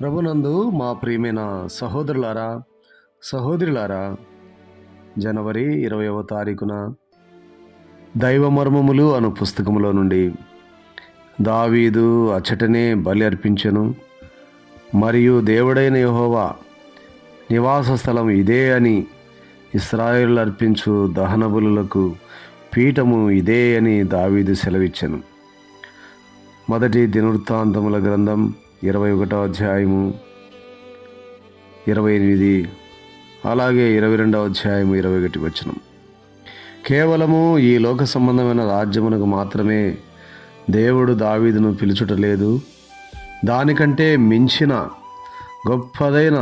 ప్రభునందు మా ప్రియమైన సహోదరులారా, సహోదరులారా, జనవరి 20వ తారీఖున దైవ మర్మములు అను పుస్తకములో నుండి దావీదు అచ్చటనే బలి అర్పించెను, మరియు దేవుడైన యెహోవా నివాస స్థలం ఇదే అని, ఇశ్రాయేలు అర్పించు దహన బలులకు పీఠము ఇదే అని దావీదు సెలవిచ్చెను. మొదటి దినవృత్తాంతముల గ్రంథం 21వ అధ్యాయము 28, అలాగే 22వ అధ్యాయము 21 వచనం. కేవలము ఈ లోక సంబంధమైన రాజ్యమునకు మాత్రమే దేవుడు దావీదును పిలుచుటలేదు, దానికంటే మించిన గొప్పదైన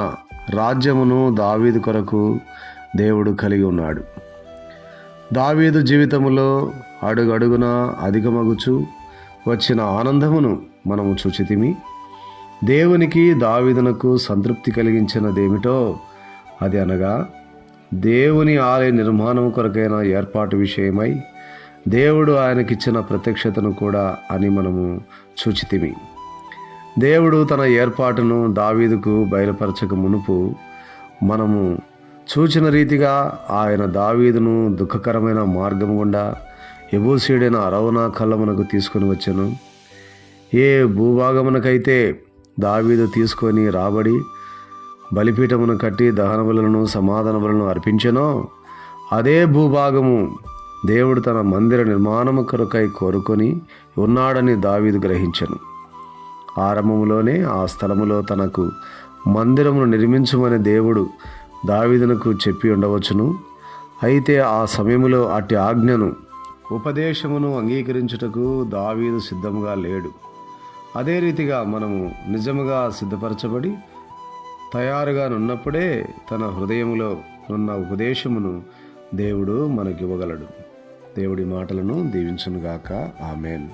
రాజ్యమును దావీదు కొరకు దేవుడు కలిగి ఉన్నాడు. దావీదు జీవితములో అడుగడుగున అధికమగుచు వచ్చిన ఆనందమును మనము చూచితిమి. దేవునికి దావీదునకు సంతృప్తి కలిగించినదేమిటో అది అనగా, దేవుని ఆలయ నిర్మాణం కొరకైన ఏర్పాటు విషయమై దేవుడు ఆయనకిచ్చిన ప్రత్యక్షతను కూడా అని మనము చూచితిమి. దేవుడు తన ఏర్పాటును దావీదుకు బయలుపరచక మునుపు మనము చూచిన రీతిగా ఆయన దావీదును దుఃఖకరమైన మార్గం గుండా యెబూసీయుడైన అరౌనా కళ్ళమునకు తీసుకొని వచ్చెను. ఏ భూభాగమునకైతే దావీదు తీసుకొని రాబడి బలిపీఠమును కట్టి దహన బలులను సమాధాన బలులను అర్పించెనో, అదే భూభాగము దేవుడు తన మందిర నిర్మాణము కొరకై కోరుకొని ఉన్నాడని దావీదు గ్రహించెను. ఆరంభములోనే ఆ స్థలములో తనకు మందిరమును నిర్మించుమని దేవుడు దావీదునకు చెప్పి ఉండవచ్చును. అయితే ఆ సమయములో అట్టి ఆజ్ఞను, ఉపదేశమును అంగీకరించుటకు దావీదు సిద్ధముగా లేడు. అదే రీతిగా మనము నిజముగా సిద్ధపరచబడి తయారుగా నున్నప్పుడే తన హృదయములో ఉన్న ఉపదేశమును దేవుడు మనకివ్వగలడు. దేవుడి మాటలను దీవించునుగాక. ఆమేన్.